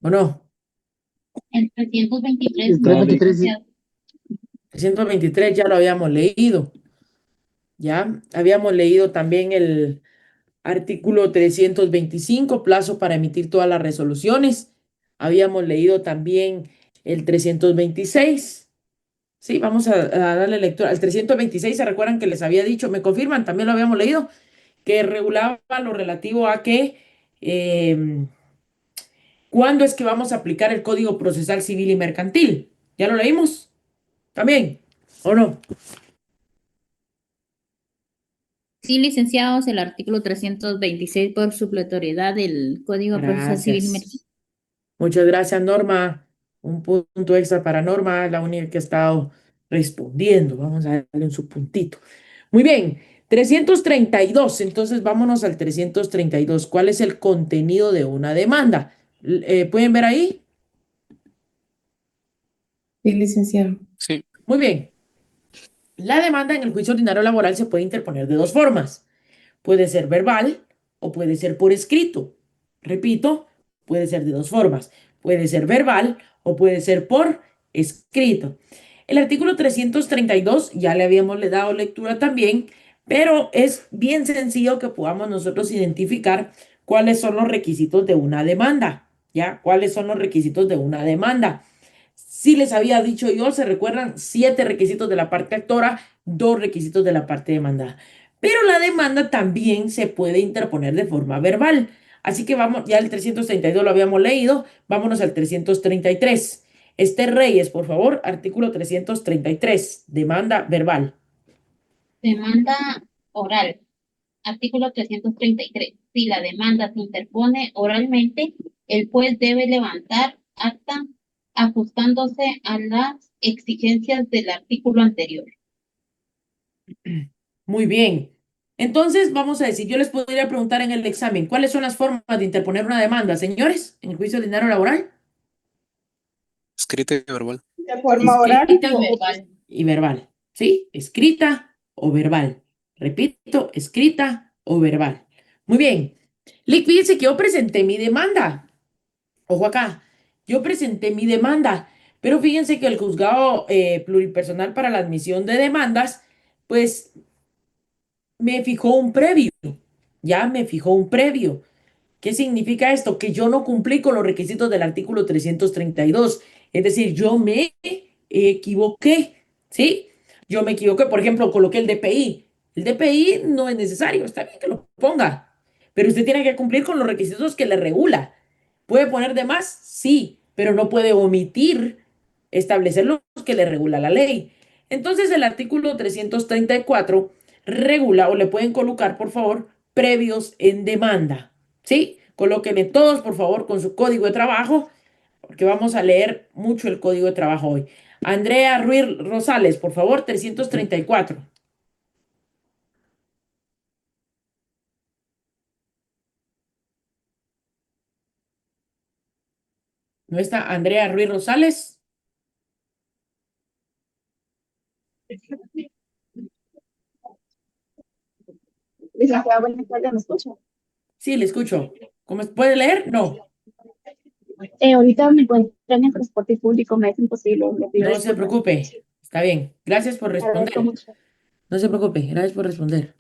¿O no? El 323 El no, 323, sí. licenciado. 323 ya lo habíamos leído. Ya habíamos leído también el artículo 325, plazo para emitir todas las resoluciones. Habíamos leído también el 326. Sí, vamos a darle lectura. El 326, ¿se recuerdan que les había dicho? ¿Me confirman? También lo habíamos leído, que regulaba lo relativo a que cuándo es que vamos a aplicar el Código Procesal Civil y Mercantil. ¿Ya lo leímos? ¿También? ¿O no? Sí, licenciados, el artículo 326 por supletoriedad del Código Procesal Civil y Mercantil. Gracias. Muchas gracias, Norma. Un punto extra para Norma, la única que ha estado respondiendo. Vamos a darle un su puntito. Muy bien, 332. Entonces vámonos al 332. ¿Cuál es el contenido de una demanda? ¿Pueden ver ahí? Sí, licenciado. Sí, Muy bien. La demanda en el juicio ordinario laboral se puede interponer de dos formas. Puede ser verbal o puede ser por escrito. Repito, puede ser de dos formas. Puede ser verbal o puede ser por escrito. El artículo 332 ya le habíamos dado lectura también, pero es bien sencillo que podamos nosotros identificar cuáles son los requisitos de una demanda. ¿Ya? ¿Cuáles son los requisitos de una demanda? Si les había dicho yo, se recuerdan 7 requisitos de la parte actora, 2 requisitos de la parte demandada. Pero la demanda también se puede interponer de forma verbal. Así que vamos, ya el 332 lo habíamos leído, vámonos al 333. Reyes, por favor, artículo 333, demanda verbal. Demanda oral. Artículo 333. Si la demanda se interpone oralmente, el juez debe levantar acta ajustándose a las exigencias del artículo anterior. Muy bien. Entonces, vamos a decir, yo les podría preguntar en el examen, ¿cuáles son las formas de interponer una demanda, señores, en el juicio ordinario laboral? escrita y verbal. De forma oral Escrita Y verbal. y verbal. ¿Sí? Escrita o verbal. Repito, escrita o verbal. Muy bien. Lick, fíjense que yo presenté mi demanda. Ojo acá. Yo presenté mi demanda, pero fíjense que el juzgado pluripersonal para la admisión de demandas, pues me fijó un previo. Ya me fijó un previo. ¿Qué significa esto? Que yo no cumplí con los requisitos del artículo 332. Es decir, yo me equivoqué, ¿sí? Yo me equivoqué, por ejemplo, coloqué el DPI. El DPI no es necesario, está bien que lo ponga, pero usted tiene que cumplir con los requisitos que le regula. ¿Puede poner de más? Sí, pero no puede omitir establecer los que le regula la ley. Entonces, el artículo 334 regula o le pueden colocar, por favor, previos en demanda. ¿Sí? Colóquenme todos, por favor, con su código de trabajo, porque vamos a leer mucho el código de trabajo hoy. Andrea Ruiz Rosales, por favor, 334. ¿No está Andrea Ruiz Rosales? licenciado, buenas tardes, ¿me escucha? Sí, le escucho. ¿Cómo puede leer? No, Ahorita me encuentro en el transporte público, me es imposible, le pido no se disculpas. preocupe. Está bien. Gracias por Agradezco responder. mucho. No se preocupe. Gracias por responder.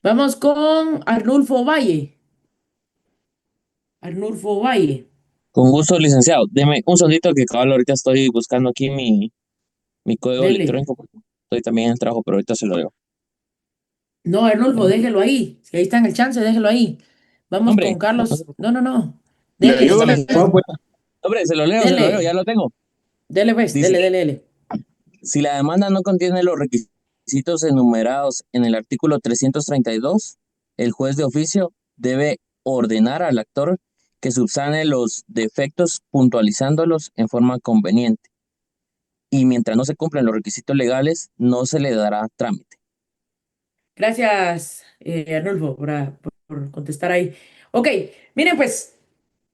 Vamos con Arnulfo Valle. Arnulfo Valle. Con gusto, licenciado. Deme un segundito que cabal ahorita estoy buscando aquí mi código Dele. electrónico porque estoy también en el trabajo, pero ahorita se lo digo. No, Arnulfo, déjelo ahí. Si ahí está en el chance, déjelo ahí. Vamos Hombre, con no se Carlos. No, preocupe. no, no. Le Dele, ayudo, dele, licenciado. Hombre, se lo leo, ya dele. lo tengo. Dele, pues, Dice, dele, dele, dele. si la demanda no contiene los requisitos enumerados en el artículo 332, el juez de oficio debe ordenar al actor que subsane los defectos puntualizándolos en forma conveniente. Y mientras no se cumplan los requisitos legales, no se le dará trámite. Gracias, Arnulfo, por contestar ahí. Ok, miren, pues,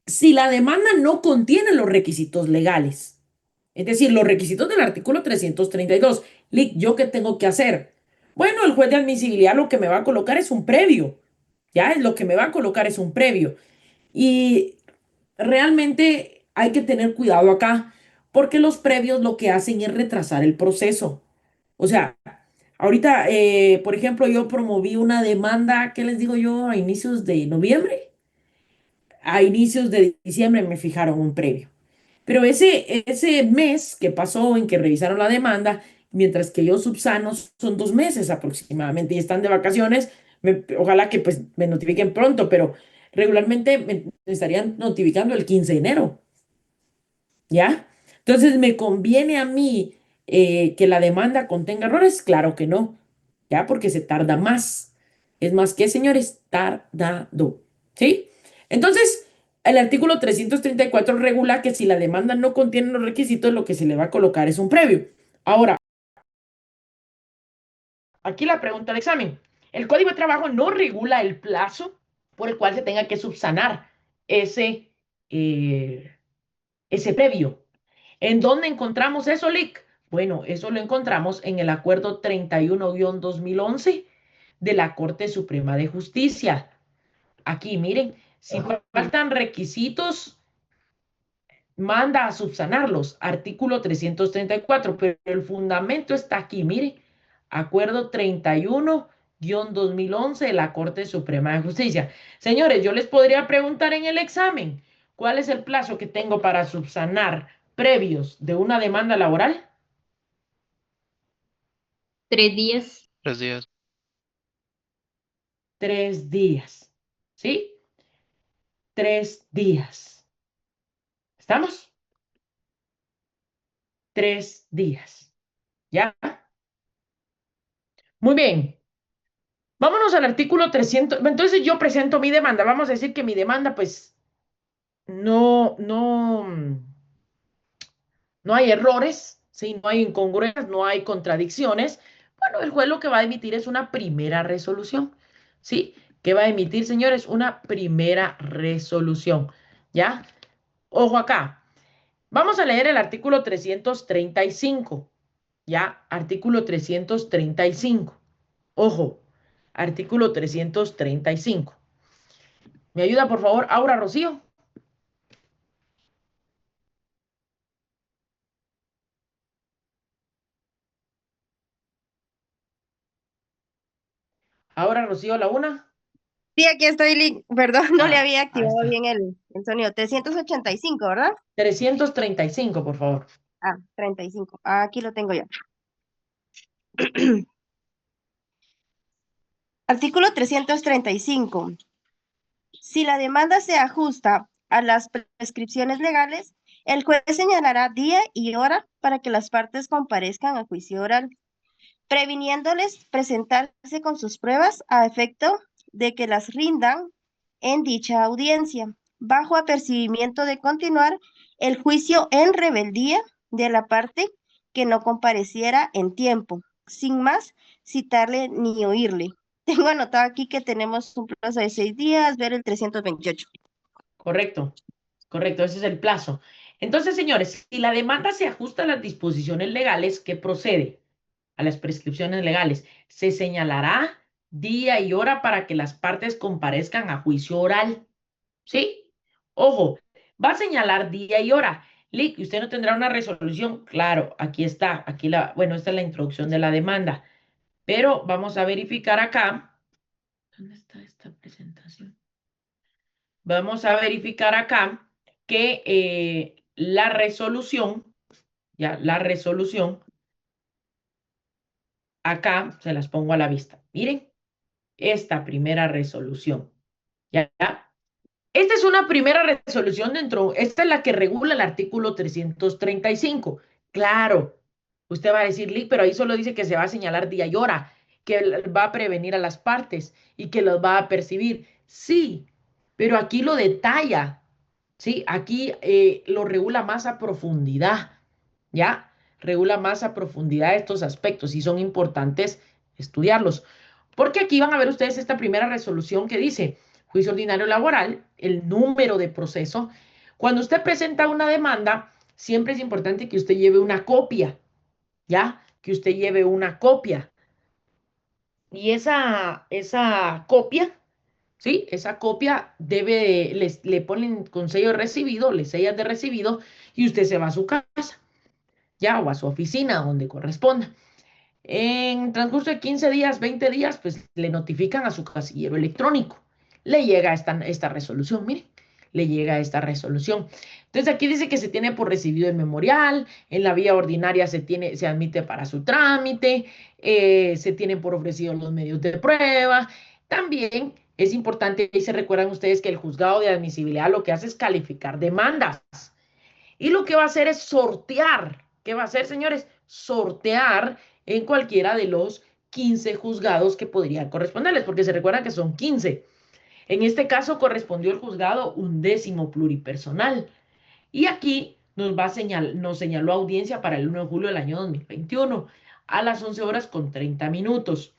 si la demanda no contiene los requisitos legales, es decir, los requisitos del artículo 332, Lic, ¿yo qué tengo que hacer? Bueno, el juez de admisibilidad lo que me va a colocar es un previo. Ya es lo que me va a colocar es un previo. Y realmente hay que tener cuidado acá, porque los previos lo que hacen es retrasar el proceso. O sea, ahorita, por ejemplo, yo promoví una demanda, ¿qué les digo yo? A inicios de noviembre. A inicios de diciembre me fijaron un previo. Pero ese mes que pasó en que revisaron la demanda, mientras que yo subsano, son 2 meses aproximadamente y están de vacaciones, ojalá que pues me notifiquen pronto, pero regularmente me estarían notificando el 15 de enero. ¿Ya? Entonces, ¿me conviene a mí que la demanda contenga errores? Claro que no, ¿ya? Porque se tarda más. Es más que, señores, tardado, ¿sí? Entonces, el artículo 334 regula que si la demanda no contiene los requisitos, lo que se le va a colocar es un previo. Ahora, aquí la pregunta de examen. El Código de Trabajo no regula el plazo por el cual se tenga que subsanar ese, eh, ese previo. ¿En dónde encontramos eso, Lick? Bueno, eso lo encontramos en el Acuerdo 31-2011 de la Corte Suprema de Justicia. Aquí, miren, si faltan requisitos, manda a subsanarlos. Artículo 334, pero el fundamento está aquí, miren. Acuerdo 31-2011 de la Corte Suprema de Justicia. Señores, yo les podría preguntar en el examen, ¿cuál es el plazo que tengo para subsanar previos de una demanda laboral? 3 días. 3 días. 3 días. ¿Sí? 3 días. ¿Estamos? 3 días. ¿Ya? Muy bien. Vámonos al artículo 300. Entonces yo presento mi demanda. Vamos a decir que mi demanda, pues, no hay errores, ¿sí? No hay incongruencias, no hay contradicciones. Bueno, el juez lo que va a emitir es una primera resolución, ¿sí? ¿Qué va a emitir, señores? Una primera resolución, ¿ya? Ojo acá. Vamos a leer el artículo 335, ¿ya? Artículo 335. Ojo, artículo 335. ¿Me ayuda, por favor, Aura Rocío? Aura Rocío, la una. Sí, aquí estoy, perdón, no le había Ahí activado está. bien el sonido. 385, ¿verdad? 335, por favor. Ah, 35. Ah, aquí lo tengo ya. Artículo 335. Si la demanda se ajusta a las prescripciones legales, el juez señalará día y hora para que las partes comparezcan a juicio oral, previniéndoles presentarse con sus pruebas a efecto de que las rindan en dicha audiencia, bajo apercibimiento de continuar el juicio en rebeldía de la parte que no compareciera en tiempo, sin más citarle ni oírle. Tengo anotado aquí que tenemos un plazo de 6 días, ver el 328. Correcto, correcto, ese es el plazo. Entonces, señores, si la demanda se ajusta a las disposiciones legales, ¿qué procede? A las prescripciones legales. Se señalará día y hora para que las partes comparezcan a juicio oral. ¿Sí? Ojo, va a señalar día y hora. Lick, ¿usted no tendrá una resolución? Claro, aquí está, bueno, esta es la introducción de la demanda. Pero vamos a verificar acá. ¿Dónde está esta presentación? Vamos a verificar acá que la resolución, ya, la resolución, acá se las pongo a la vista. Miren, esta primera resolución, ¿ya? Esta es una primera resolución esta es la que regula el artículo 335. Claro, usted va a decir, Lick, pero ahí solo dice que se va a señalar día y hora, que va a prevenir a las partes y que los va a percibir. Sí, pero aquí lo detalla, ¿sí? Aquí lo regula más a profundidad, ¿ya? Regula más a profundidad estos aspectos y son importantes estudiarlos. Porque aquí van a ver ustedes esta primera resolución que dice, juicio ordinario laboral, el número de proceso. Cuando usted presenta una demanda, siempre es importante que usted lleve una copia, ¿ya? Que usted lleve una copia. Y esa copia ¿sí? Esa copia le ponen con sello de recibido, le sellan de recibido y usted se va a su casa, ya, o a su oficina, donde corresponda. En transcurso de 15 días, 20 días, pues le notifican a su casillero electrónico. Le llega esta resolución, miren, le llega esta resolución. Entonces aquí dice que se tiene por recibido el memorial, en la vía ordinaria se admite para su trámite, se tienen por ofrecido los medios de prueba. También es importante, y se recuerdan ustedes que el juzgado de admisibilidad lo que hace es calificar demandas. Y lo que va a hacer es sortear. ¿Qué va a hacer, señores? Sortear en cualquiera de los 15 juzgados que podrían corresponderles, porque se recuerdan que son 15. En este caso correspondió el juzgado 11º pluripersonal. Y aquí nos señaló audiencia para el 1 de julio del año 2021 a las 11 horas con 30 minutos.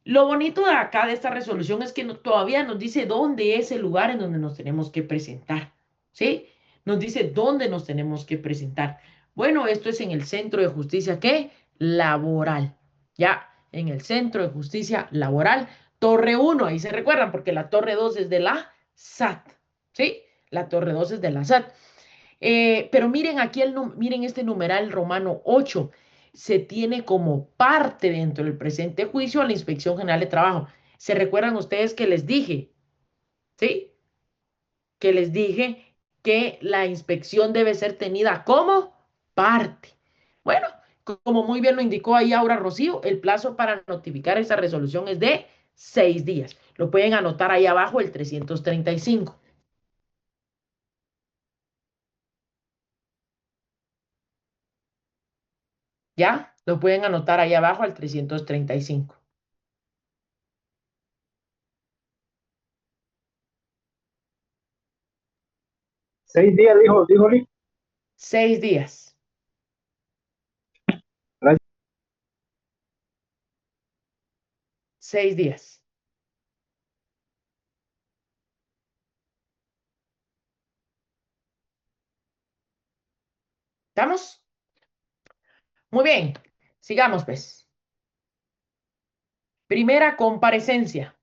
Lo bonito de acá de esta resolución es que todavía nos dice dónde es el lugar en donde nos tenemos que presentar, ¿sí? Nos dice dónde nos tenemos que presentar. Bueno, esto es en el Centro de Justicia, ¿qué? Laboral, ya, en el Centro de Justicia Laboral, Torre 1, ahí se recuerdan, porque la Torre 2 es de la SAT, ¿sí? La Torre 2 es de la SAT. Pero miren aquí, miren este numeral romano 8. Se tiene como parte dentro del presente juicio a la Inspección General de Trabajo. ¿Se recuerdan ustedes que les dije? ¿Sí? Que les dije que la inspección debe ser tenida como parte. Bueno, como muy bien lo indicó ahí Aura Rocío, el plazo para notificar esa resolución es de 6 días. Lo pueden anotar ahí abajo, el 335. ¿Ya? Lo pueden anotar ahí abajo al 335. 6 días, dijo Lee. 6 días. Gracias. 6 días. ¿Estamos? Muy bien. Sigamos, pues. Primera comparecencia.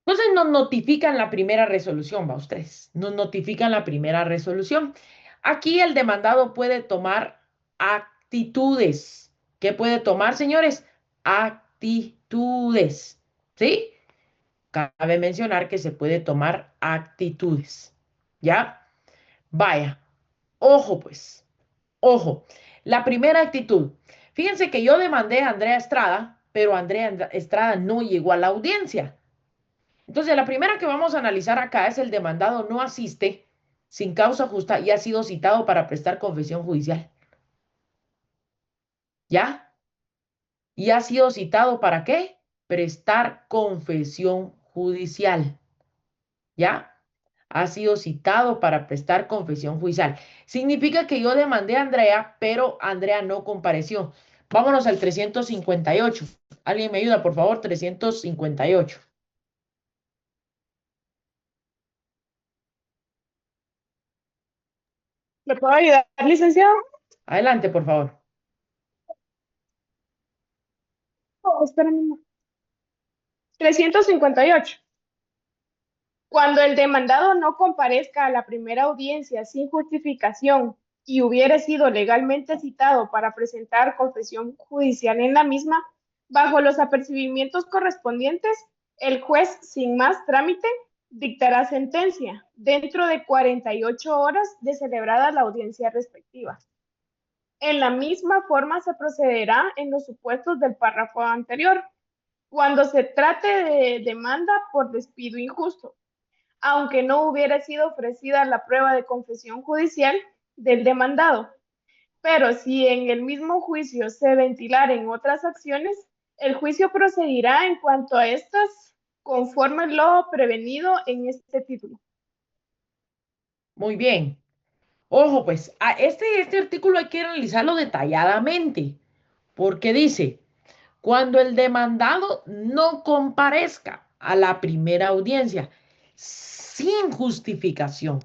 Entonces nos notifican la primera resolución, va ustedes. Nos notifican la primera resolución. Aquí el demandado puede tomar actitudes. ¿Qué puede tomar, señores? Actitudes. ¿Sí? Cabe mencionar que se puede tomar actitudes. ¿Ya? Vaya. Ojo, pues. Ojo. La primera actitud. Fíjense que yo demandé a Andrea Estrada, pero Andrea Estrada no llegó a la audiencia. Entonces, la primera que vamos a analizar acá es el demandado no asiste sin causa justa y ha sido citado para prestar confesión judicial. ¿Ya? ¿Y ha sido citado para qué? Prestar confesión judicial. ¿Ya? Ha sido citado para prestar confesión judicial. Significa que yo demandé a Andrea, pero Andrea no compareció. Vámonos al 358. ¿Alguien me ayuda, por favor? 358. ¿Me puedo ayudar, licenciado? Adelante, por favor. Oh, espérame. 358. Cuando el demandado no comparezca a la primera audiencia sin justificación y hubiere sido legalmente citado para presentar confesión judicial en la misma, bajo los apercibimientos correspondientes, el juez, sin más trámite, dictará sentencia dentro de 48 horas de celebrada la audiencia respectiva. En la misma forma se procederá en los supuestos del párrafo anterior, cuando se trate de demanda por despido injusto, aunque no hubiera sido ofrecida la prueba de confesión judicial del demandado. Pero si en el mismo juicio se ventilaren otras acciones, el juicio procederá en cuanto a estas conforme lo prevenido en este título. Muy bien. Ojo, pues, este artículo hay que analizarlo detalladamente, porque dice, cuando el demandado no comparezca a la primera audiencia sin justificación,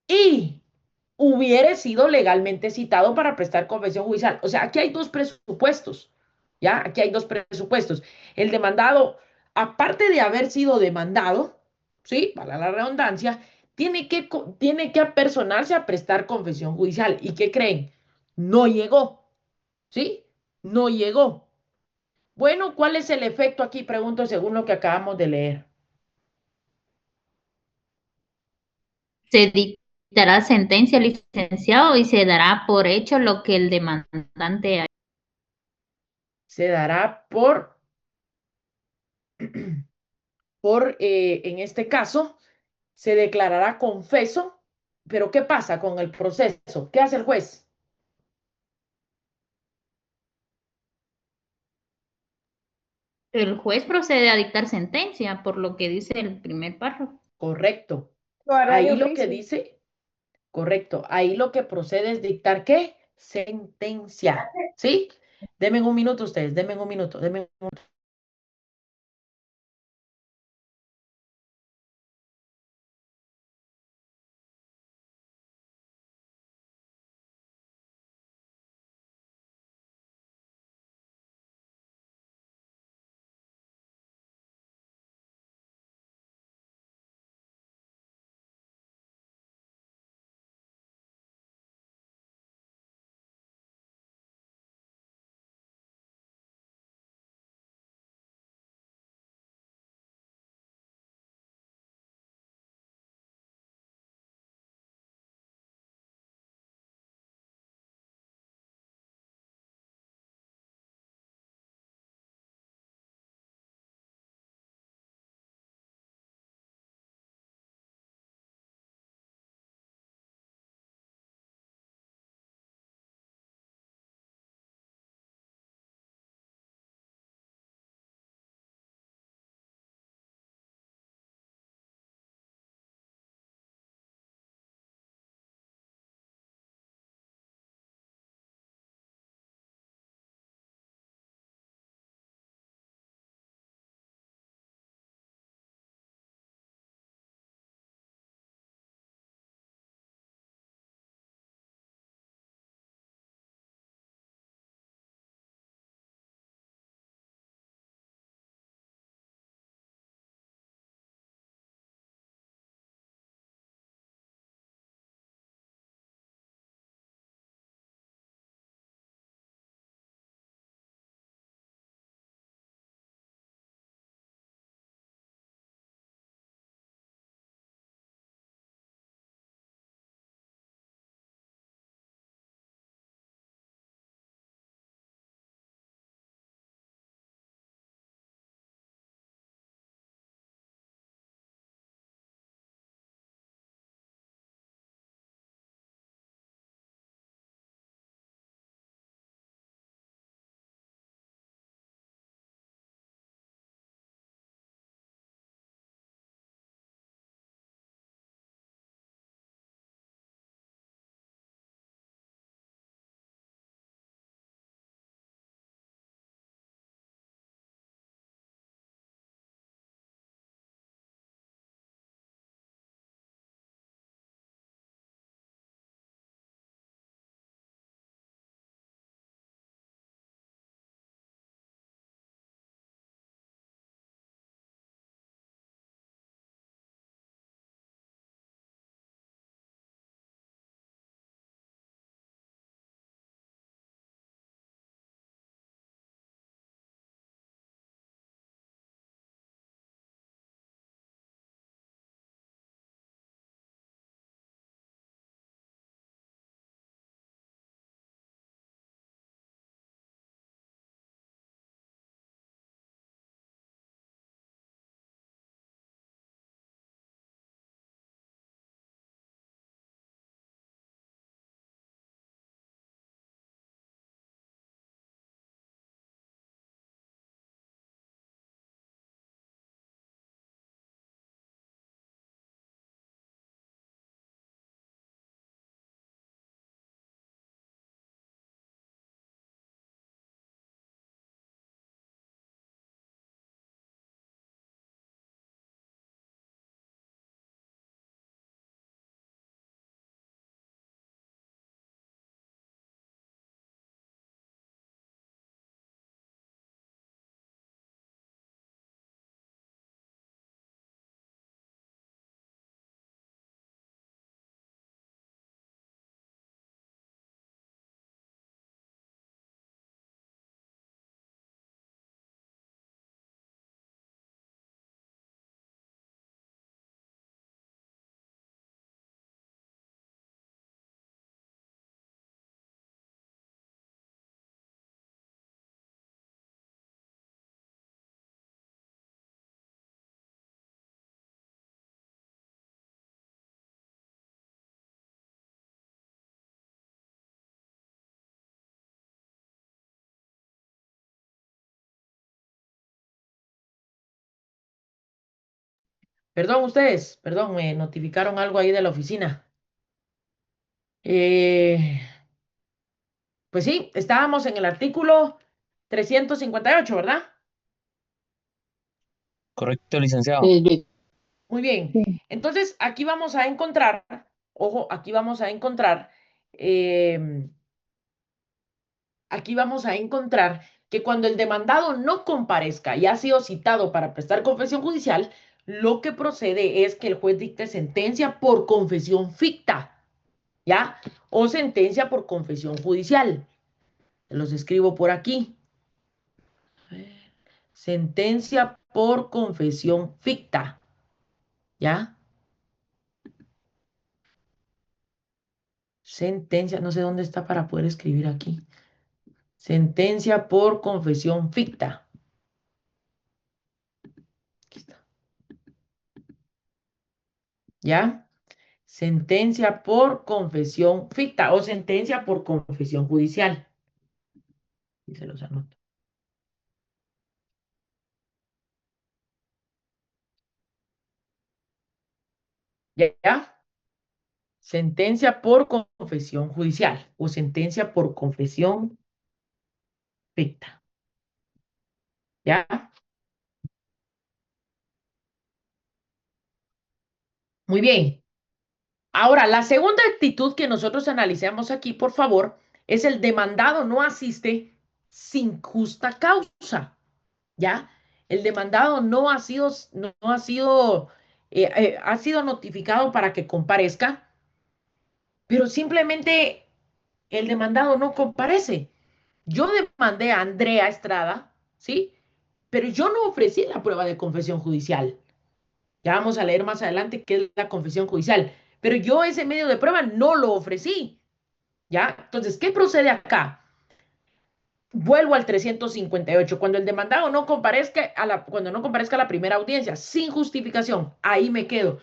y hubiere sido legalmente citado para prestar confesión judicial. O sea, aquí hay dos presupuestos, ¿ya? Aquí hay dos presupuestos. El demandado, aparte de haber sido demandado, ¿sí? Para la redundancia, tiene que apersonarse a prestar confesión judicial. ¿Y qué creen? No llegó, ¿sí? No llegó. Bueno, ¿cuál es el efecto aquí? Pregunto según lo que acabamos de leer. Se dictará sentencia, licenciado, y se dará por hecho lo que el demandante ha. Se dará en este caso, se declarará confeso, pero ¿qué pasa con el proceso? ¿Qué hace el juez? El juez procede a dictar sentencia, por lo que dice el primer párrafo. Correcto. Lo hará de Ahí lo que oficio. dice, correcto. Ahí lo que procede es dictar ¿qué? Sentencia. ¿Sí? Denme un minuto ustedes, denme un minuto, denme un minuto. Perdón ustedes, perdón, me notificaron algo ahí de la oficina. Eh, pues sí, estábamos en el artículo 358, ¿verdad? Correcto, licenciado. Sí. Muy bien. Entonces, aquí vamos a encontrar, ojo, em, aquí vamos a encontrar que cuando el demandado no comparezca y ha sido citado para prestar confesión judicial, lo que procede es que el juez dicte sentencia por confesión ficta, ¿ya? O sentencia por confesión judicial. Los escribo por aquí. Sentencia por confesión ficta, ¿ya? Sentencia, no sé dónde está para poder escribir aquí. Sentencia por confesión ficta. Aquí está. ¿Ya? Sentencia por confesión ficta o sentencia por confesión judicial. Y se los anoto. ¿Ya? ¿Ya? Sentencia por confesión judicial o sentencia por confesión ficta. ¿Ya? Muy bien. Ahora, la segunda actitud que nosotros analizamos aquí, por favor, es el demandado no asiste sin justa causa. ¿Ya? El demandado ha sido notificado para que comparezca, pero simplemente el demandado no comparece. Yo demandé a Andrea Estrada, ¿sí? Pero yo no ofrecí la prueba de confesión judicial. Ya vamos a leer más adelante qué es la confesión judicial. Pero yo ese medio de prueba no lo ofrecí, ¿ya? Entonces, ¿qué procede acá? Vuelvo al 358. Cuando el demandado no comparezca cuando no comparezca a la primera audiencia sin justificación, ahí me quedo.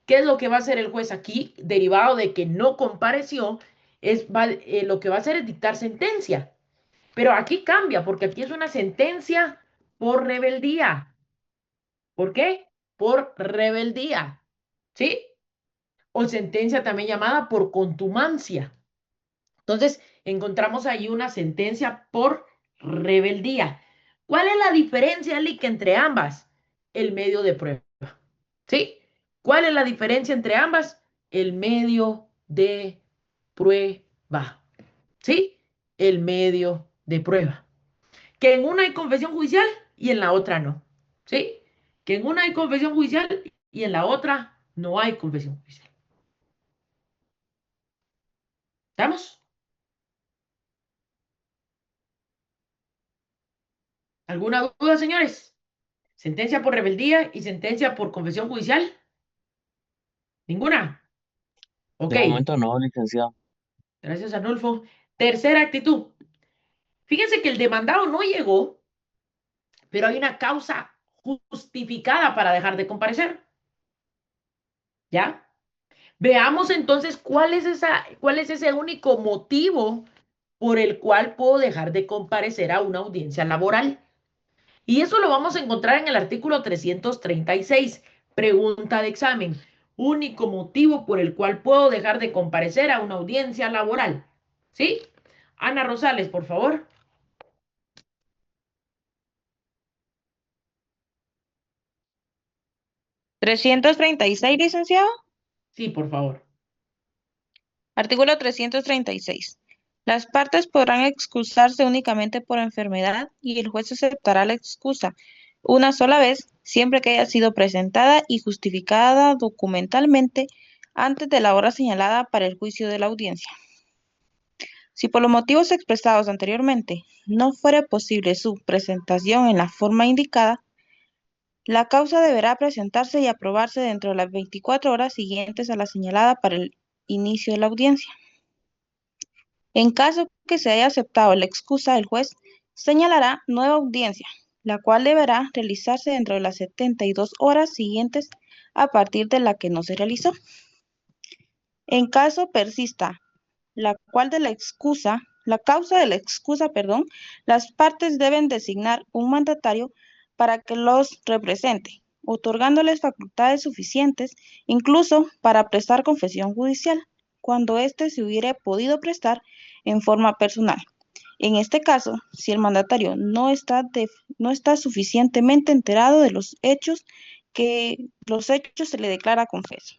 ¿Qué es lo que va a hacer el juez aquí? Derivado de que no compareció, lo que va a hacer es dictar sentencia. Pero aquí cambia, porque aquí es una sentencia por rebeldía. ¿Por qué? Por rebeldía. ¿Sí? O sentencia también llamada por contumacia. Entonces, encontramos ahí una sentencia por rebeldía. ¿Cuál es la diferencia, Lick, entre ambas? El medio de prueba. ¿Sí? ¿Cuál es la diferencia entre ambas? El medio de prueba. ¿Sí? El medio de prueba. Que en una hay confesión judicial y en la otra no. ¿Sí? Que en una hay confesión judicial y en la otra no hay confesión judicial. ¿Estamos? ¿Alguna duda, señores? ¿Sentencia por rebeldía y sentencia por confesión judicial? ¿Ninguna? Ok, De momento no, licenciado. gracias, Arnulfo. Tercera actitud. Fíjense que el demandado no llegó, pero hay una causa justificada para dejar de comparecer. ¿Ya? Veamos entonces cuál es ese único motivo por el cual puedo dejar de comparecer a una audiencia laboral. Y eso lo vamos a encontrar en el artículo 336. Pregunta de examen. Único motivo por el cual puedo dejar de comparecer a una audiencia laboral. ¿Sí? Ana Rosales, por favor. 336, licenciado. Sí, por favor. Artículo 336. Las partes podrán excusarse únicamente por enfermedad y el juez aceptará la excusa una sola vez, siempre que haya sido presentada y justificada documentalmente antes de la hora señalada para el juicio de la audiencia. Si por los motivos expresados anteriormente no fuera posible su presentación en la forma indicada, la causa deberá presentarse y aprobarse dentro de las 24 horas siguientes a la señalada para el inicio de la audiencia. En caso que se haya aceptado la excusa, el juez señalará nueva audiencia, la cual deberá realizarse dentro de las 72 horas siguientes a partir de la que no se realizó. En caso persista la causa de la excusa, las partes deben designar un mandatario para que los represente, otorgándoles facultades suficientes incluso para prestar confesión judicial, cuando éste se hubiera podido prestar en forma personal. En este caso, si el mandatario no está suficientemente enterado de los hechos se le declara confeso.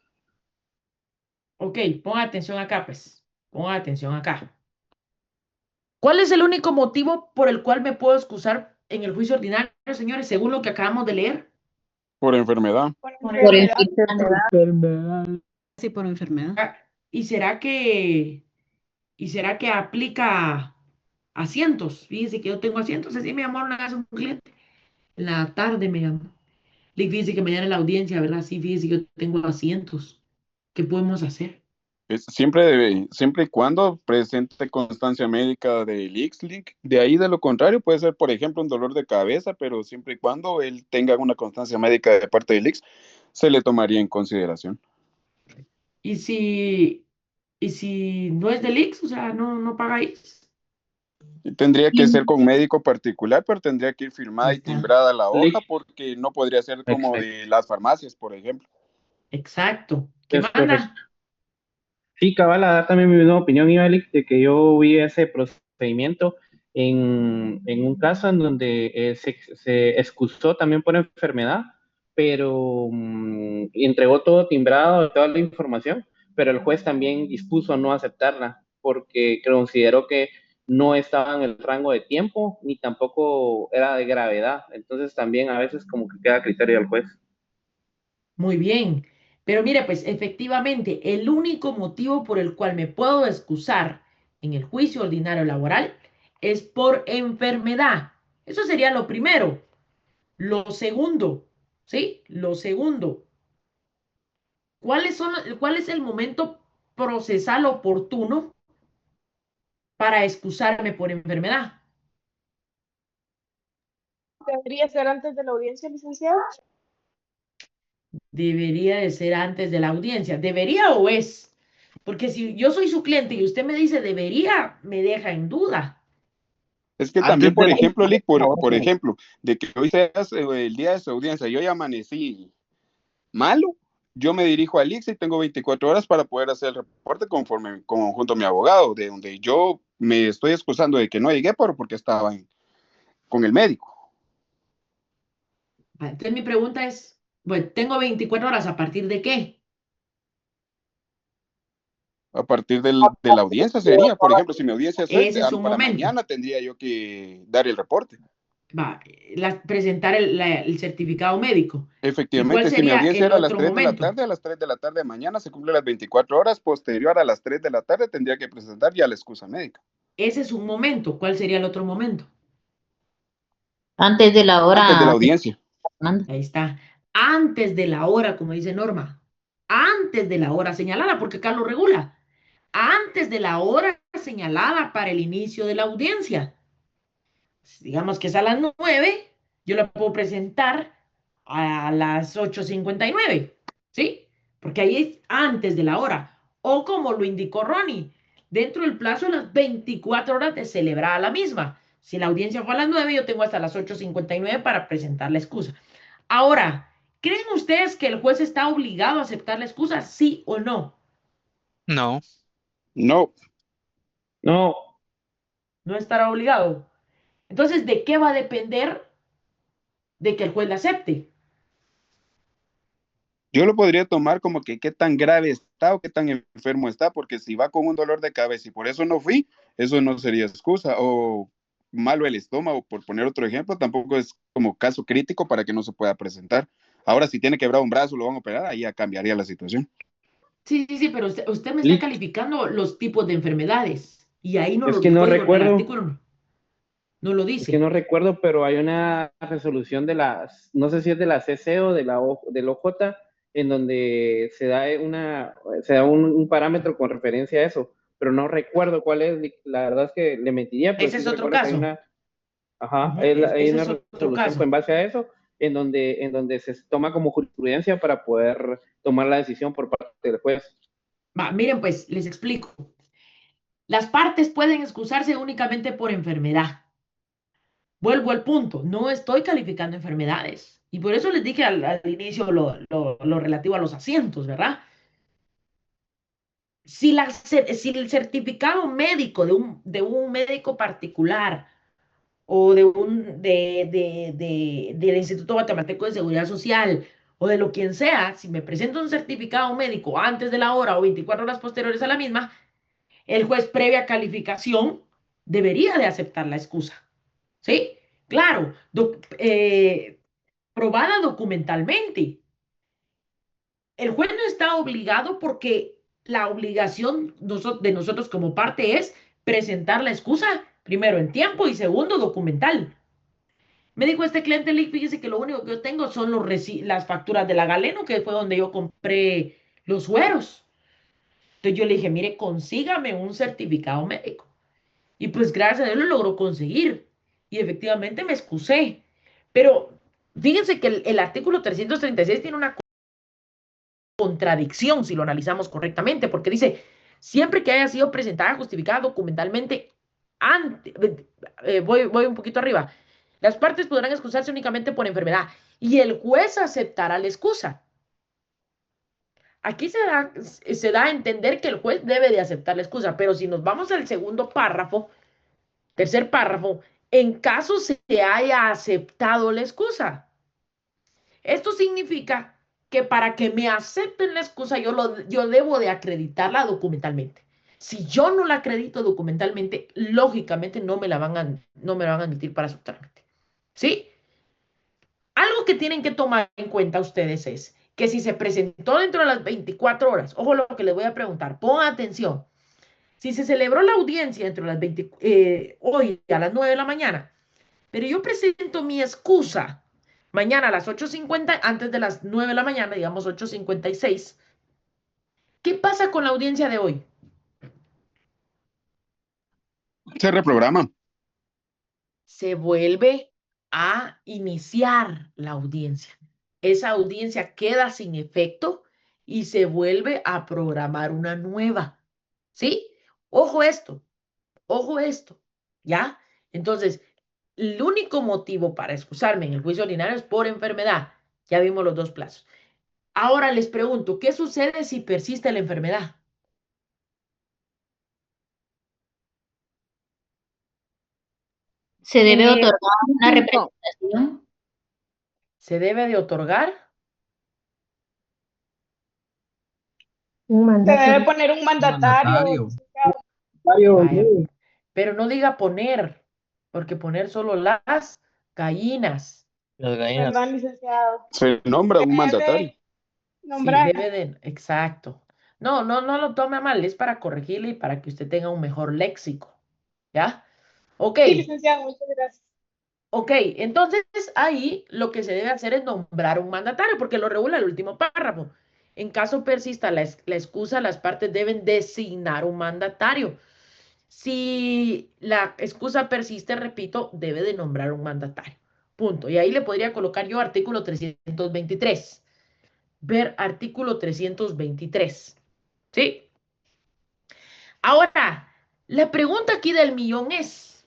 Ok, ponga atención acá, pues. Ponga atención acá. ¿Cuál es el único motivo por el cual me puedo excusar en el juicio ordinario, señores, según lo que acabamos de leer? Por enfermedad. Por Por enfermedad. enfermedad. Sí, por enfermedad. Ah, ¿Y será que aplica asientos? Fíjense que yo tengo asientos, así me llamó una vez un cliente. En la tarde me llamó. Le dije, fíjese que mañana en la audiencia, ¿verdad? Sí, fíjese que yo tengo asientos. ¿Qué podemos hacer? Siempre y cuando presente constancia médica del ICSLIC. De ahí, de lo contrario, puede ser, por ejemplo, un dolor de cabeza, pero siempre y cuando él tenga una constancia médica de parte del ICS, se le tomaría en consideración. ¿Y si no es del ICS? O sea, no paga ICS. Tendría que ser con médico particular, pero tendría que ir firmada Ahí y está. timbrada la hoja, Lic. porque no podría ser como Exacto. de las farmacias, por ejemplo. Exacto. ¿Qué Es correcto. manda? Sí, cabal, a dar también mi misma opinión, Ivalic, de que yo vi ese procedimiento en un caso en donde se excusó también por enfermedad, pero entregó todo timbrado, toda la información, pero el juez también dispuso no aceptarla porque consideró que no estaba en el rango de tiempo ni tampoco era de gravedad. Entonces también a veces como que queda a criterio del juez. Muy bien. Pero mire, pues efectivamente, el único motivo por el cual me puedo excusar en el juicio ordinario laboral es por enfermedad. Eso sería lo primero. Lo segundo, ¿sí? Lo segundo, ¿cuál es el momento procesal oportuno para excusarme por enfermedad? ¿Debería ser antes de la audiencia, licenciado? Debería de ser antes de la audiencia. ¿Debería o es? Porque si yo soy su cliente y usted me dice debería, me deja en duda. Es que también, Antes de por la ejemplo, Lick, por audiencia. ejemplo, de que hoy seas el día de su audiencia, yo ya amanecí malo, yo me dirijo al ICS y tengo 24 horas para poder hacer el reporte junto a mi abogado, de donde yo me estoy excusando de que no llegué porque estaba con el médico. Entonces mi pregunta es, bueno, tengo 24 horas, ¿a partir de qué? A partir de la audiencia sería, por ejemplo, si mi audiencia es hoy, Ese es un para momento. mañana tendría yo que dar el reporte. Presentar el certificado médico. ¿Y cuál Efectivamente, si mi sería audiencia el era a las otro 3 de la momento? tarde, a las 3 de la tarde de mañana se cumplen las 24 horas, posterior a las 3 de la tarde tendría que presentar ya la excusa médica. Ese es un momento. ¿Cuál sería el otro momento? Antes de la Antes de la hora. audiencia. Ahí está. Antes de la hora, como dice Norma. Antes de la hora señalada, porque acá lo regula. Antes de la hora señalada para el inicio de la audiencia. Digamos que es a las 9, yo la puedo presentar a las 8:59, ¿sí? Porque ahí es antes de la hora. O como lo indicó Ronnie, dentro del plazo de las 24 horas de celebrar la misma. Si la audiencia fue a las 9, yo tengo hasta las 8:59 para presentar la excusa. Ahora, ¿creen ustedes que el juez está obligado a aceptar la excusa, sí o no? No. No, No, No estará obligado. Entonces, ¿de qué va a depender de que el juez la acepte? yo lo podría tomar como que qué tan grave está o qué tan enfermo está, porque si va con un dolor de cabeza y por eso no fui, eso no sería excusa. O malo el estómago, por poner otro ejemplo, tampoco es como caso crítico para que no se pueda presentar. Ahora, si tiene quebrado un brazo, lo van a operar, ahí ya cambiaría la situación. Sí, pero usted me está Lick, calificando los tipos de enfermedades y ahí no es lo que dijo, no el recuerdo, artículo no lo es que dice. no recuerdo, pero hay una resolución de las, no sé si es de la CC o de del OJ, en donde se da un parámetro con referencia a eso, pero no recuerdo cuál es, Lick. La verdad es que le mentiría, pero Ese sí es otro recuerdo que caso. Ujú, hay ese una es otro resolución caso. en base a eso, en donde se toma como jurisprudencia para poder tomar la decisión por parte del juez. Miren, pues les explico. Las partes pueden excusarse únicamente por enfermedad. Vuelvo al punto, no estoy calificando enfermedades. Y por eso les dije al inicio lo relativo a los asientos, ¿verdad? Si el certificado médico de un médico particular o del Instituto Guatemalteco de Seguridad Social o de lo quien sea, si me presento un certificado médico antes de la hora o 24 horas posteriores a la misma, el juez previa calificación debería de aceptar la excusa. ¿Sí? Claro, probada documentalmente. El juez no está obligado porque la obligación de nosotros como parte es presentar la excusa, primero en tiempo y segundo documental. Me dijo este cliente, Lick, fíjese que lo único que yo tengo son las facturas de la Galeno, que fue donde yo compré los sueros. Entonces yo le dije, mire, consígame un certificado médico. Y pues gracias a Dios lo logró conseguir. Y efectivamente me excusé. Pero fíjense que el artículo 336 tiene una contradicción si lo analizamos correctamente, porque dice, siempre que haya sido presentada, justificada documentalmente, voy un poquito arriba, las partes podrán excusarse únicamente por enfermedad y el juez aceptará la excusa. Aquí se da a entender que el juez debe de aceptar la excusa, pero si nos vamos al segundo párrafo, tercer párrafo, en caso se haya aceptado la excusa. Esto significa que para que me acepten la excusa, yo debo de acreditarla documentalmente. Si yo no la acredito documentalmente, lógicamente no me la van a admitir para su trámite. ¿Sí? Algo que tienen que tomar en cuenta ustedes es que si se presentó dentro de las 24 horas, ojo lo que les voy a preguntar, pongan atención. Si se celebró la audiencia dentro de hoy a las 9 de la mañana, pero yo presento mi excusa mañana a las 8:50, antes de las 9 de la mañana, digamos 8:56. ¿Qué pasa con la audiencia de hoy? Se reprograma. Se vuelve a iniciar la audiencia. Esa audiencia queda sin efecto y se vuelve a programar una nueva. ¿Sí? Ojo esto, ¿ya? Entonces, el único motivo para excusarme en el juicio ordinario es por enfermedad. Ya vimos los dos plazos. Ahora les pregunto, ¿qué sucede si persiste la enfermedad? Se debe Eh, otorgar una no, representación. ¿Se debe de otorgar? se debe poner un mandatario, Mandatario. licenciado. Vaya, pero no diga poner, porque poner solo las gallinas. Las gallinas. Perdón, licenciado. Se nombra Se un mandatario. debe Sí, nombrar. exacto. No, no, no lo tome a mal, es para corregirle y para que usted tenga un mejor léxico. ¿Ya? Ok, Sí, licenciado, muchas gracias. ok. Entonces ahí lo que se debe hacer es nombrar un mandatario, porque lo regula el último párrafo. En caso persista la excusa, las partes deben designar un mandatario. Si la excusa persiste, repito, debe de nombrar un mandatario. Punto. Y ahí le podría colocar yo artículo 323. Ver artículo 323. ¿Sí? Ahora, la pregunta aquí del millón es,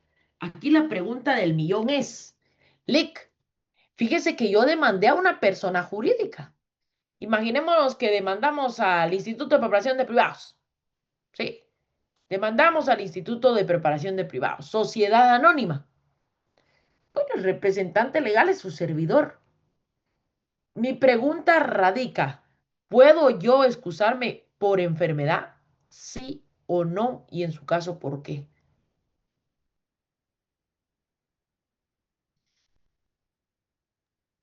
Lick, fíjese que yo demandé a una persona jurídica. Imaginémonos que demandamos al Instituto de Preparación de Privados. ¿Sí? Demandamos al Instituto de Preparación de Privados, Sociedad Anónima. Bueno, el representante legal es su servidor. Mi pregunta radica, ¿puedo yo excusarme por enfermedad? ¿Sí o no? Y en su caso, ¿por qué?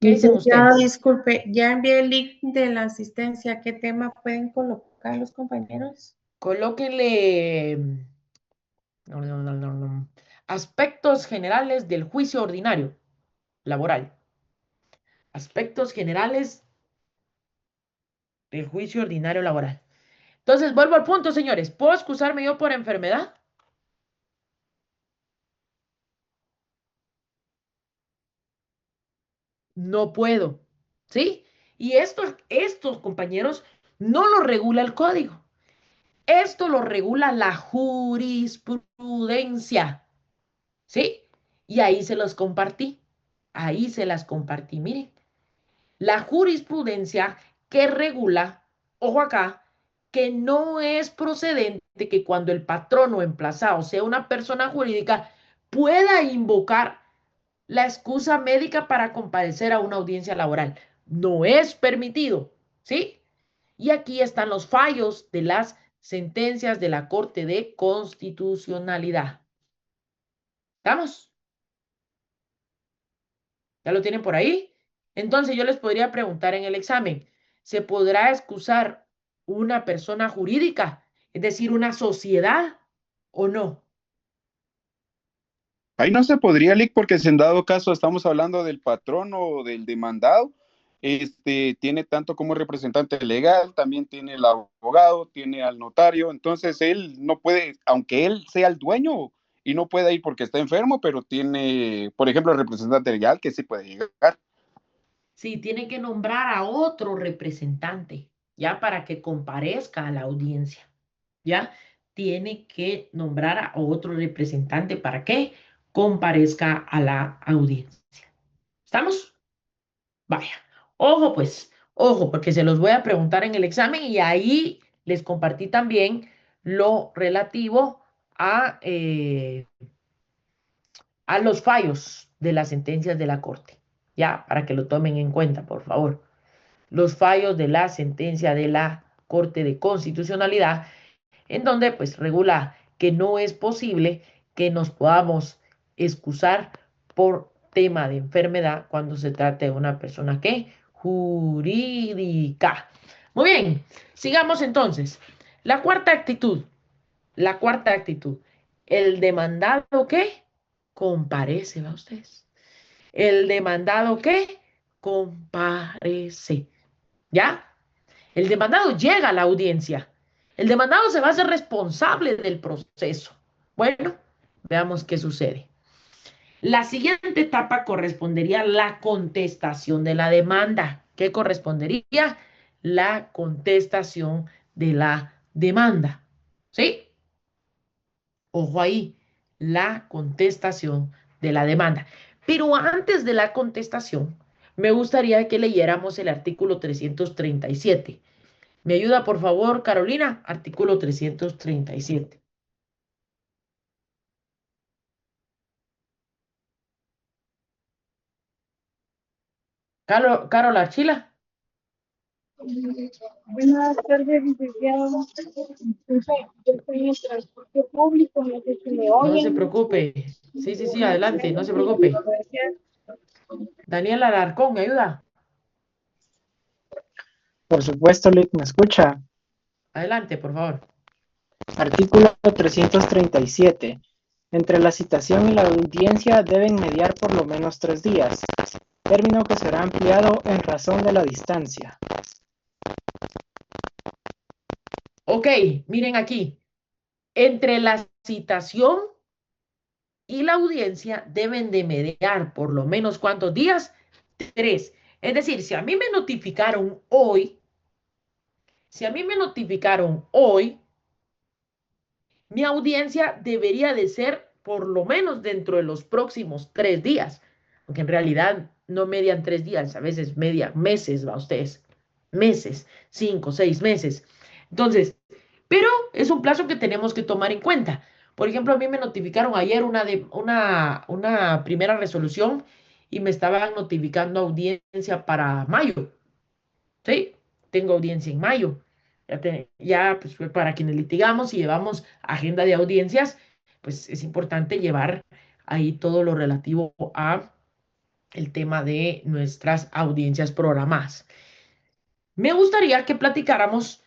¿Qué dicen Licenciado, ustedes? disculpe, ya envié el link de la asistencia. ¿Qué tema pueden colocar los compañeros? Colóquenle aspectos generales del juicio ordinario laboral. Aspectos generales del juicio ordinario laboral. Entonces, vuelvo al punto, señores. ¿Puedo excusarme yo por enfermedad? No puedo. ¿Sí? Y estos compañeros, no lo regula el código. Esto lo regula la jurisprudencia. ¿Sí? Y ahí se los compartí. Ahí se las compartí. Miren, la jurisprudencia que regula, ojo acá, que no es procedente que cuando el patrono emplazado sea una persona jurídica pueda invocar la excusa médica para comparecer a una audiencia laboral. No es permitido, ¿sí? Y aquí están los fallos de las sentencias de la Corte de Constitucionalidad. ¿Estamos? ¿Ya lo tienen por ahí? Entonces yo les podría preguntar en el examen, ¿se podrá excusar una persona jurídica, es decir, una sociedad o no? Ahí no se podría, Lick, porque si en dado caso estamos hablando del patrón o del demandado, tiene tanto como representante legal, también tiene el abogado, tiene al notario, entonces él no puede, aunque él sea el dueño y no puede ir porque está enfermo, pero tiene, por ejemplo, el representante legal que sí puede llegar. Sí, tiene que nombrar a otro representante, ya para que comparezca a la audiencia, ¿ya? Tiene que nombrar a otro representante para que comparezca a la audiencia. ¿Estamos? Vaya. Ojo, pues, ojo, porque se los voy a preguntar en el examen y ahí les compartí también lo relativo a los fallos de las sentencias de la Corte, ya, para que lo tomen en cuenta, por favor. Los fallos de la sentencia de la Corte de Constitucionalidad, en donde pues regula que no es posible que nos podamos excusar por tema de enfermedad cuando se trate de una persona que jurídica. Muy bien, sigamos entonces. La cuarta actitud, la cuarta actitud. El demandado que comparece, ¿va ustedes? El demandado que comparece. ¿Ya? El demandado llega a la audiencia. El demandado se va a hacer responsable del proceso. Bueno, veamos qué sucede. La siguiente etapa correspondería a la contestación de la demanda. ¿Qué correspondería? La contestación de la demanda. ¿Sí? Ojo ahí, la contestación de la demanda. Pero antes de la contestación, me gustaría que leyéramos el artículo 337. ¿Me ayuda, por favor, Carolina? Artículo 337. Carol Archila. Buenas tardes, licenciado. Disculpe, yo estoy en el transporte público, no sé si me No se oyen. preocupe. Sí, sí, sí, adelante, no se preocupe. Gracias. Daniela Alarcón, ¿me ayuda? Por supuesto, Lick, ¿me escucha? Adelante, por favor. Artículo 337. Entre la citación y la audiencia deben mediar por lo menos 3 días, término que será ampliado en razón de la distancia. Ok, miren aquí. Entre la citación y la audiencia deben de mediar por lo menos ¿cuántos días? 3. Es decir, si a mí me notificaron hoy, mi audiencia debería de ser por lo menos dentro de los próximos 3 días, aunque en realidad no median 3 días, a veces media meses, va ustedes, meses, 5, 6 meses. Entonces, pero es un plazo que tenemos que tomar en cuenta. Por ejemplo, a mí me notificaron ayer una primera resolución y me estaban notificando audiencia para mayo. ¿Sí? Tengo audiencia en mayo. Ya, pues para quienes litigamos y llevamos agenda de audiencias, pues es importante llevar ahí todo lo relativo a el tema de nuestras audiencias programadas. Me gustaría que platicáramos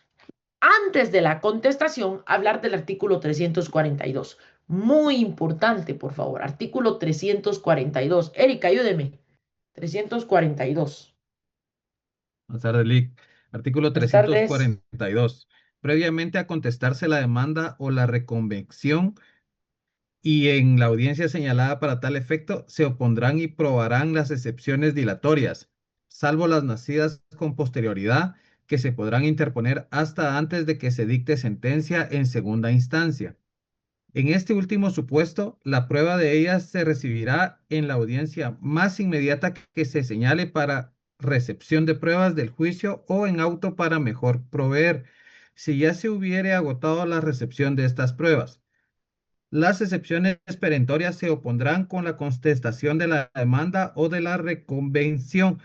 antes de la contestación, hablar del artículo 342. Muy importante, por favor. Artículo 342. Erika, ayúdeme. 342. Buenas tardes, Lic. Artículo Buenas tardes. 342. Previamente a contestarse la demanda o la reconvención y en la audiencia señalada para tal efecto, se opondrán y probarán las excepciones dilatorias, salvo las nacidas con posterioridad, que se podrán interponer hasta antes de que se dicte sentencia en segunda instancia. En este último supuesto, la prueba de ellas se recibirá en la audiencia más inmediata que se señale para recepción de pruebas del juicio o en auto para mejor proveer, si ya se hubiere agotado la recepción de estas pruebas. Las excepciones perentorias se opondrán con la contestación de la demanda o de la reconvención,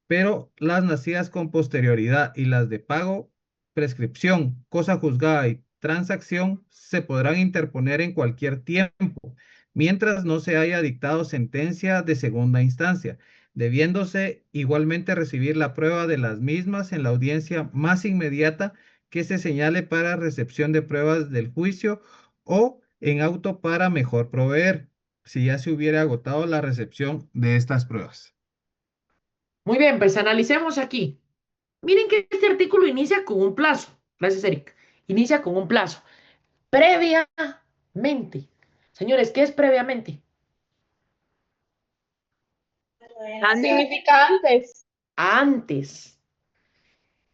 pero las nacidas con posterioridad y las de pago, prescripción, cosa juzgada y transacción se podrán interponer en cualquier tiempo, mientras no se haya dictado sentencia de segunda instancia, debiéndose igualmente recibir la prueba de las mismas en la audiencia más inmediata que se señale para recepción de pruebas del juicio o en auto para mejor proveer, si ya se hubiera agotado la recepción de estas pruebas. Muy bien, pues analicemos aquí. Miren que este artículo inicia con un plazo. Gracias, Eric. Inicia con un plazo. Previamente. Señores, ¿qué es previamente? Significa antes. Antes.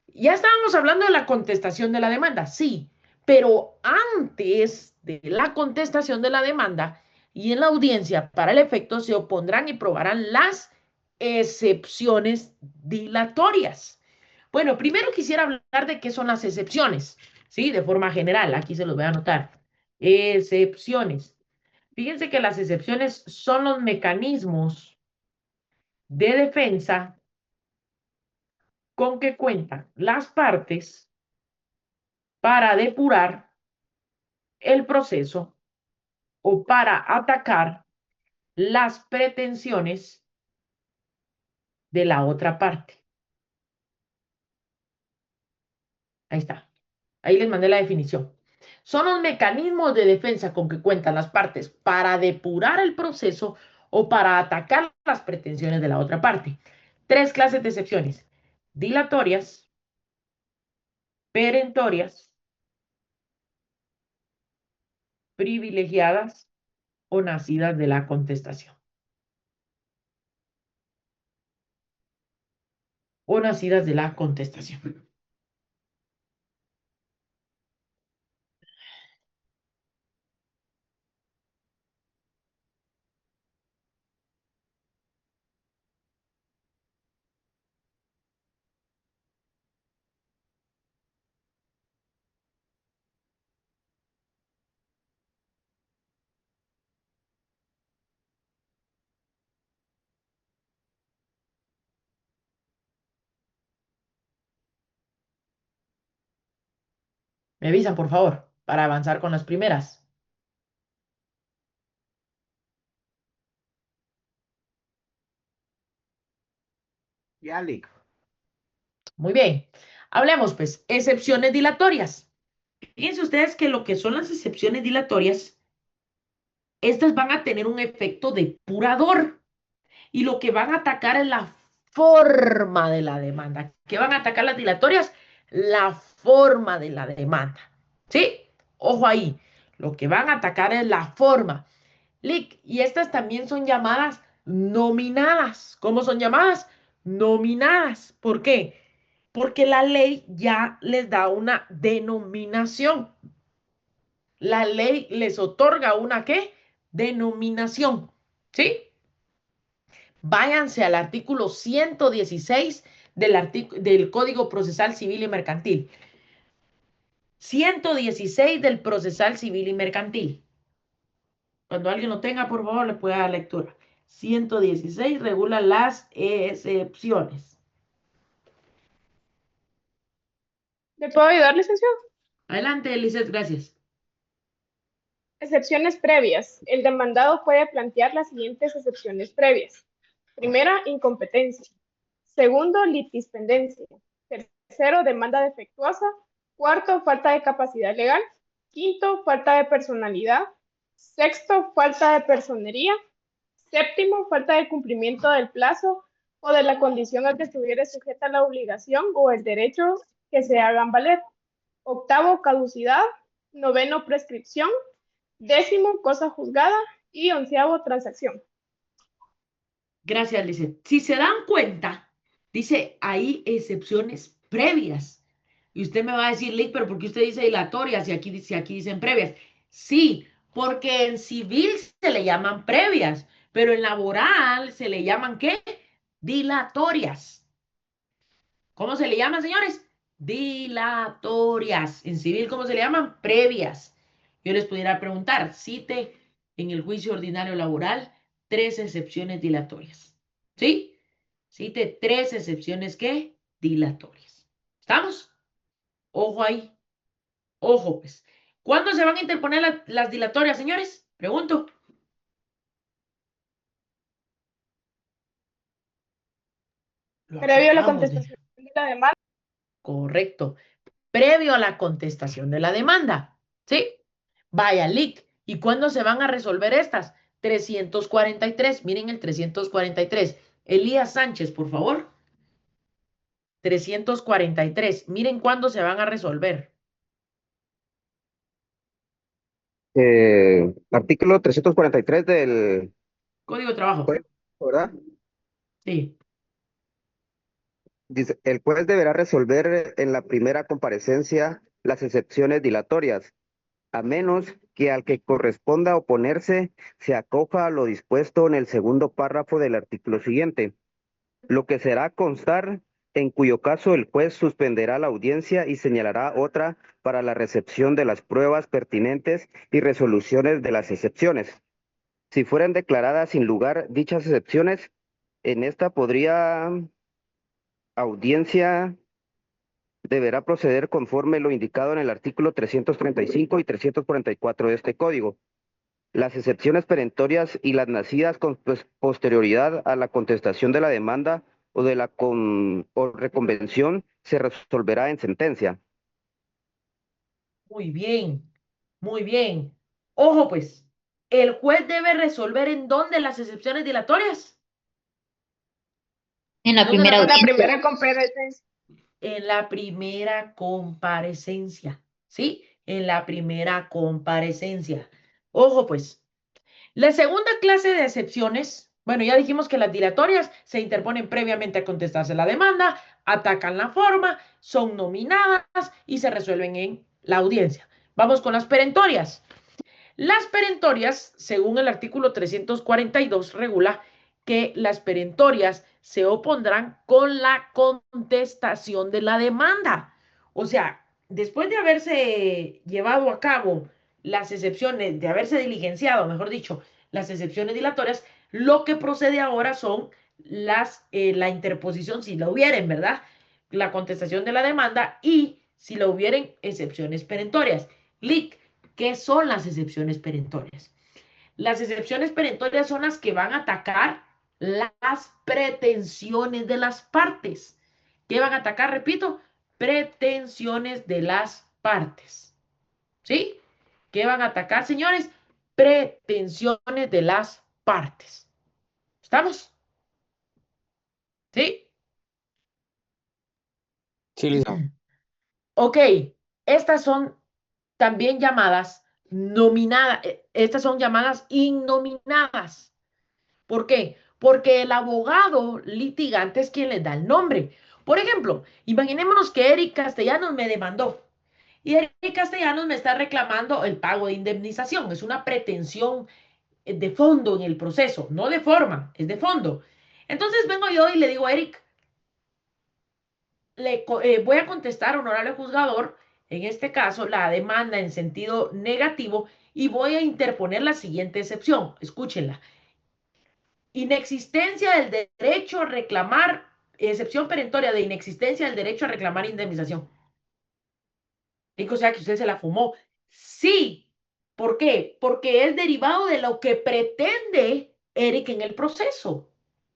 Ya estábamos hablando de la contestación de la demanda, sí, pero antes de la contestación de la demanda y en la audiencia para el efecto se opondrán y probarán las excepciones dilatorias. Bueno, primero quisiera hablar de qué son las excepciones, ¿sí? De forma general, aquí se los voy a anotar. Excepciones. Fíjense que las excepciones son los mecanismos de defensa con que cuentan las partes para depurar el proceso o para atacar las pretensiones de la otra parte. Ahí está. Ahí les mandé la definición. Son los mecanismos de defensa con que cuentan las partes para depurar el proceso o para atacar las pretensiones de la otra parte. Tres clases de excepciones: dilatorias, perentorias, privilegiadas o nacidas de la contestación. O nacidas de la contestación. Me avisan, por favor, para avanzar con las primeras. Ya, Lick. Muy bien. Hablemos, pues, excepciones dilatorias. Fíjense ustedes que lo que son las excepciones dilatorias, estas van a tener un efecto depurador y lo que van a atacar es la forma de la demanda. ¿Qué van a atacar las dilatorias? La forma de la demanda. ¿Sí? Ojo ahí. Lo que van a atacar es la forma. Lick, y estas también son llamadas nominadas. ¿Cómo son llamadas? Nominadas. ¿Por qué? Porque la ley ya les da una denominación. La ley les otorga una ¿qué? Denominación. ¿Sí? Váyanse al artículo 116 del Código Procesal Civil y Mercantil. 116 del Procesal Civil y Mercantil. Cuando alguien lo tenga, por favor, le pueda dar lectura. 116 regula las excepciones. ¿Le puedo ayudar, licenciado? Adelante, Eliseth, gracias. Excepciones previas. El demandado puede plantear las siguientes excepciones previas. Primera, incompetencia. Segundo, litispendencia. Tercero, demanda defectuosa. Cuarto, falta de capacidad legal. Quinto, falta de personalidad. Sexto, falta de personería. Séptimo, falta de cumplimiento del plazo o de la condición a que estuviera sujeta la obligación o el derecho que se hagan valer. Octavo, caducidad. Noveno, prescripción. Décimo, cosa juzgada. Y onceavo, transacción. Gracias, Lisette. Si se dan cuenta, dice hay excepciones previas. Y usted me va a decir, Lick, pero ¿por qué usted dice dilatorias y aquí dicen previas? Sí, Porque en civil se le llaman previas, pero en laboral se le llaman ¿qué? Dilatorias. ¿Cómo se le llaman, señores? Dilatorias. En civil, ¿cómo se le llaman? Previas. Yo les pudiera preguntar, cite en el juicio ordinario laboral 3 excepciones dilatorias. ¿Sí? Cite 3 excepciones, ¿qué? Dilatorias. ¿Estamos? Ojo ahí. Ojo, pues. ¿Cuándo se van a interponer las dilatorias, señores? Pregunto. Lo Previo a la acabamos de... contestación de la demanda. Correcto. Previo a la contestación de la demanda. ¿Sí? Vaya, Lick. ¿Y cuándo se van a resolver estas? 343. Miren el 343. Elías Sánchez, por favor. 343. Miren cuándo se van a resolver. Artículo 343 del Código de trabajo. juez, ¿verdad? Sí. Dice, el juez deberá resolver en la primera comparecencia las excepciones dilatorias, a menos que al que corresponda oponerse se acoja a lo dispuesto en el segundo párrafo del artículo siguiente, lo que será constar, en cuyo caso el juez suspenderá la audiencia y señalará otra para la recepción de las pruebas pertinentes y resoluciones de las excepciones. Si fueran declaradas sin lugar dichas excepciones, en esta podría audiencia deberá proceder conforme lo indicado en el artículo 335 y 344 de este código. Las excepciones perentorias y las nacidas con posterioridad a la contestación de la demanda o de la o reconvención se resolverá en sentencia. Muy bien. Muy bien. Ojo, pues. ¿El juez debe resolver en dónde las excepciones dilatorias? En la ¿Dónde primera En la audiencia. primera comparecencia. En la primera comparecencia, ¿sí? En la primera comparecencia. Ojo, pues, la segunda clase de excepciones, bueno, ya dijimos que las dilatorias se interponen previamente a contestarse la demanda, atacan la forma, son nominadas y se resuelven en la audiencia. Vamos con las perentorias. Las perentorias, según el artículo 342, regula que las perentorias se opondrán con la contestación de la demanda. O sea, después de haberse llevado a cabo las excepciones, de haberse diligenciado, mejor dicho, las excepciones dilatorias, lo que procede ahora son la interposición, si la hubieren, ¿verdad? La contestación de la demanda y si la hubieren excepciones perentorias. Lic, ¿qué son las excepciones perentorias? Las excepciones perentorias son las que van a atacar las pretensiones de las partes. ¿Qué van a atacar? Repito, pretensiones de las partes. ¿Sí? ¿Qué van a atacar, señores? Pretensiones de las partes. ¿Estamos? ¿Sí? Sí, listo. Ok, estas son también llamadas nominadas, estas son llamadas innominadas. ¿Por qué? Porque el abogado litigante es quien les da el nombre. Por ejemplo, imaginémonos que Eric Castellanos me demandó y Eric Castellanos me está reclamando el pago de indemnización. Es una pretensión de fondo en el proceso, no de forma, es de fondo. Entonces vengo yo y le digo a Eric, voy a contestar, honorable juzgador, en este caso, la demanda en sentido negativo y voy a interponer la siguiente excepción. Escúchenla. Inexistencia del derecho a reclamar, excepción perentoria de inexistencia del derecho a reclamar indemnización. O sea que usted se la fumó. Sí. ¿Por qué? Porque es derivado de lo que pretende Eric en el proceso.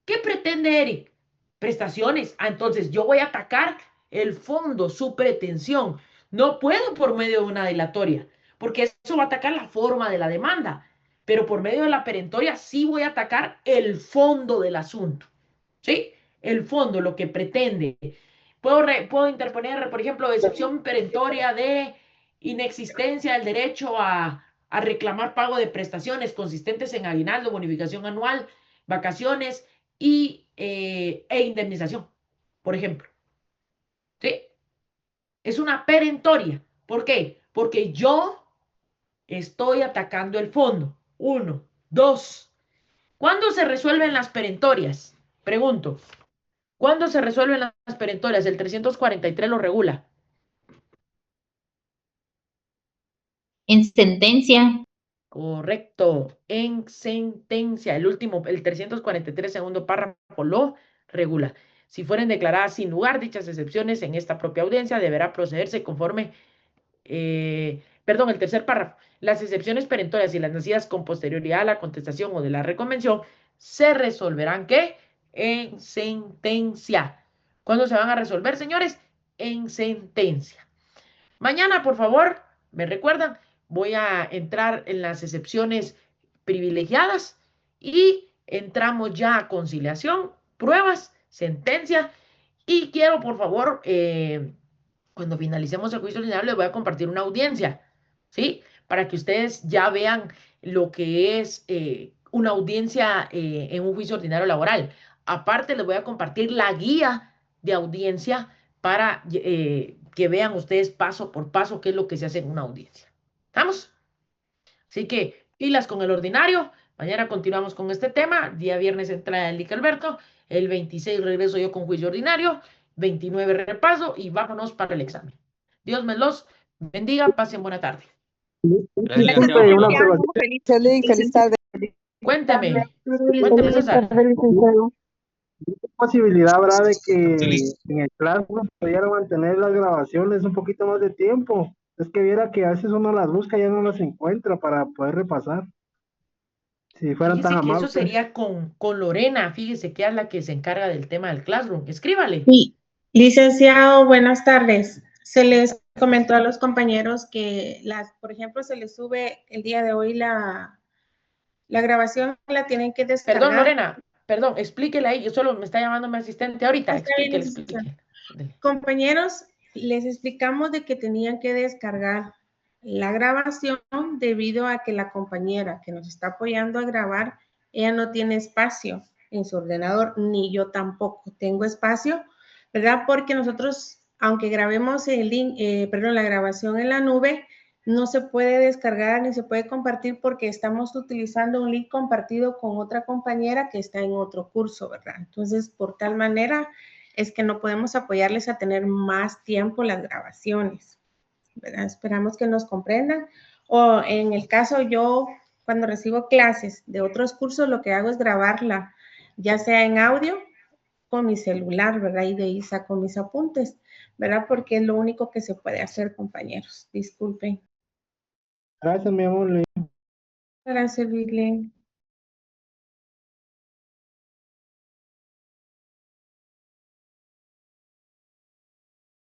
¿Qué pretende Eric? Prestaciones. Ah, entonces yo voy a atacar el fondo, su pretensión. No puedo por medio de una dilatoria, porque eso va a atacar la forma de la demanda. Pero por medio de la perentoria sí voy a atacar el fondo del asunto. ¿Sí? El fondo, lo que pretende. Puedo interponer, por ejemplo, excepción perentoria de inexistencia del derecho a reclamar pago de prestaciones consistentes en aguinaldo, bonificación anual, vacaciones e indemnización, por ejemplo. ¿Sí? Es una perentoria. ¿Por qué? Porque yo Estoy atacando el fondo. 1, 2. ¿Cuándo se resuelven las perentorias? Pregunto. ¿Cuándo se resuelven las perentorias? El 343 lo regula. En sentencia. Correcto. En sentencia. El último, el 343, segundo párrafo, lo regula. Si fueren declaradas sin lugar dichas excepciones en esta propia audiencia, deberá procederse conforme, el tercer párrafo. Las excepciones perentorias y las nacidas con posterioridad a la contestación o de la reconvención se resolverán, ¿qué? En sentencia. ¿Cuándo se van a resolver, señores? En sentencia. Mañana, por favor, me recuerdan, voy a entrar en las excepciones privilegiadas y entramos ya a conciliación, pruebas, sentencia. Y quiero, por favor, cuando finalicemos el juicio ordinario, les voy a compartir una audiencia, ¿sí? Para que ustedes ya vean lo que es una audiencia en un juicio ordinario laboral. Aparte, les voy a compartir la guía de audiencia para que vean ustedes paso por paso qué es lo que se hace en una audiencia. ¿Estamos? Así que pilas con el ordinario. Mañana continuamos con este tema. Día viernes entra el Lic Alberto. El 26 regreso yo con juicio ordinario. 29 repaso y vámonos para el examen. Dios me los bendiga. Pasen buena tarde. Gracias, Disculpe, licenciado. una observación. Feliz tarde. Cuénteme, César. ¿Qué posibilidad habrá de que en el Classroom pudieran mantener las grabaciones un poquito más de tiempo? Es que viera que a veces uno las busca y ya no las encuentra para poder repasar. Si fueran tan Fíjese que eso amables. sería con Lorena. Fíjese que es la que se encarga del tema del Classroom. Escríbale. Sí, licenciado, buenas tardes. Se les comentó a los compañeros que, por ejemplo, se les sube el día de hoy la grabación, la tienen que descargar. Perdón, Lorena, explíquele ahí. Yo solo me está llamando mi asistente ahorita. Está bien, Explíquele. Compañeros, les explicamos de que tenían que descargar la grabación debido a que la compañera que nos está apoyando a grabar, ella no tiene espacio en su ordenador, ni yo tampoco tengo espacio, ¿verdad? Porque nosotros, aunque grabemos el link, la grabación en la nube, no se puede descargar ni se puede compartir porque estamos utilizando un link compartido con otra compañera que está en otro curso, ¿verdad? Entonces, por tal manera es que no podemos apoyarles a tener más tiempo las grabaciones, ¿verdad? Esperamos que nos comprendan. O en el caso yo, cuando recibo clases de otros cursos, lo que hago es grabarla, ya sea en audio con mi celular, ¿verdad? Y de ahí saco mis apuntes, ¿verdad? Porque es lo único que se puede hacer, compañeros. Disculpen. Gracias, mi amor. Para servirle.